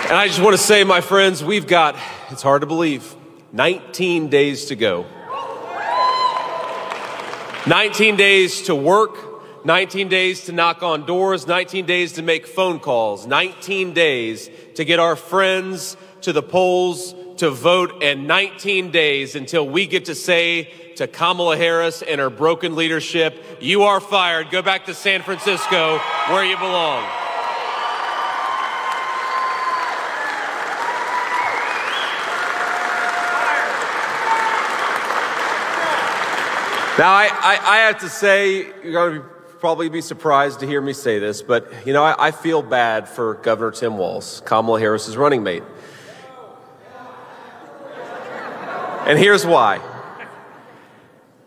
And I just want to say, my friends, we've got, it's hard to believe, 19 days to go. 19 days to work, 19 days to knock on doors, 19 days to make phone calls, 19 days to get our friends to the polls to vote, and 19 days until we get to say to Kamala Harris and her broken leadership, you are fired. Go back to San Francisco where you belong. Now, I have to say, you're going to probably be surprised to hear me say this, but, you know, I feel bad for Governor Tim Walz, Kamala Harris's running mate. And here's why.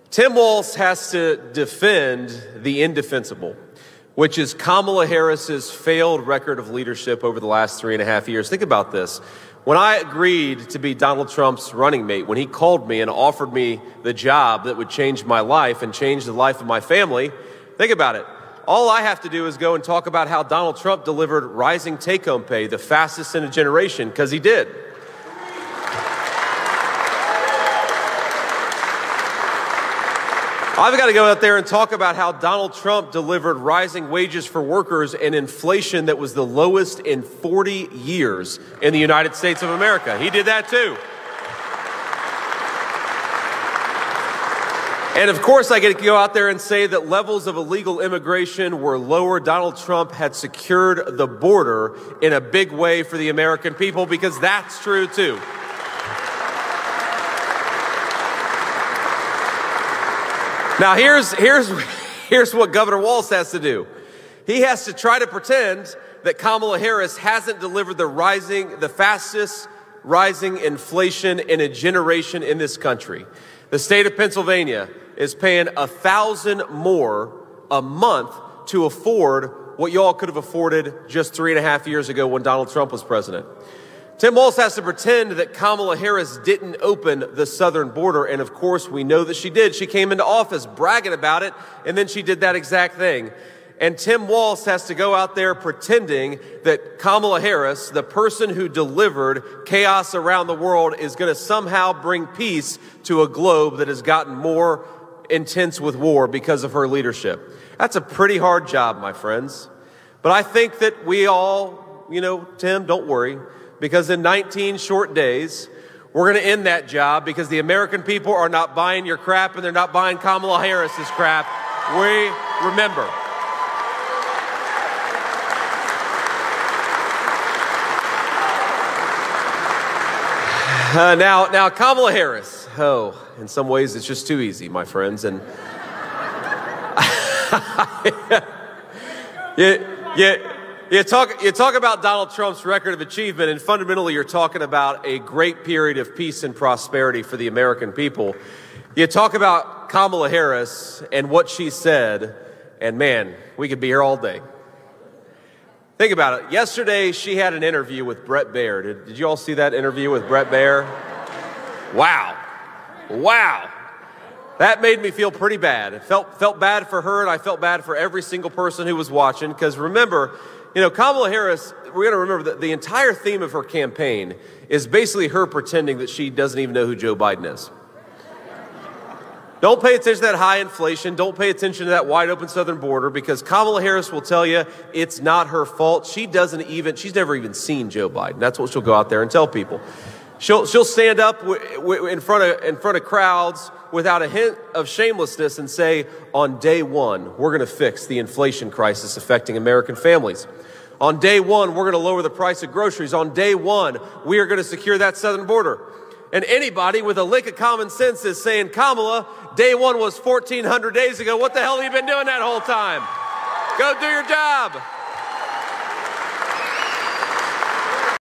Tim Walz has to defend the indefensible, which is Kamala Harris's failed record of leadership over the last 3.5 years. Think about this. When I agreed to be Donald Trump's running mate, when he called me and offered me the job that would change my life and change the life of my family, think about it. All I have to do is go and talk about how Donald Trump delivered rising take-home pay, the fastest in a generation, because he did. I've got to go out there and talk about how Donald Trump delivered rising wages for workers and inflation that was the lowest in 40 years in the United States of America. He did that too. And of course, I get to go out there and say that levels of illegal immigration were lower. Donald Trump had secured the border in a big way for the American people, because that's true too. Now, here's what Governor Walz has to do. He has to try to pretend that Kamala Harris hasn't delivered the fastest rising inflation in a generation in this country. The state of Pennsylvania is paying $1,000 more a month to afford what y'all could have afforded just 3.5 years ago when Donald Trump was president. Tim Walz has to pretend that Kamala Harris didn't open the southern border, and of course we know that she did. She came into office bragging about it, and then she did that exact thing. And Tim Walz has to go out there pretending that Kamala Harris, the person who delivered chaos around the world, is going to somehow bring peace to a globe that has gotten more intense with war because of her leadership. That's a pretty hard job, my friends. But I think that we all, Tim, don't worry. Because in 19 short days, we're going to end that job, because the American people are not buying your crap, and they're not buying Kamala Harris's crap. We remember. Now, Kamala Harris. Oh, in some ways, it's just too easy, my friends. And You talk about Donald Trump's record of achievement, and fundamentally you're talking about a great period of peace and prosperity for the American people. You talk about Kamala Harris and what she said, and man, we could be here all day. Think about it. Yesterday, she had an interview with Bret Baier. Did you all see that interview with Bret Baier? Wow. Wow. That made me feel pretty bad. It felt bad for her, and I felt bad for every single person who was watching, because remember, Kamala Harris, we're going to remember that the entire theme of her campaign is basically her pretending that she doesn't even know who Joe Biden is. Don't pay attention to that high inflation. Don't pay attention to that wide open southern border, because Kamala Harris will tell you it's not her fault. She's never even seen Joe Biden. That's what she'll go out there and tell people. She'll stand up in front of crowds without a hint of shamelessness and say, on day one, we're going to fix the inflation crisis affecting American families. On day one, we're going to lower the price of groceries. On day one, we are going to secure that southern border. And anybody with a lick of common sense is saying, Kamala, day one was 1,400 days ago. What the hell have you been doing that whole time? Go do your job.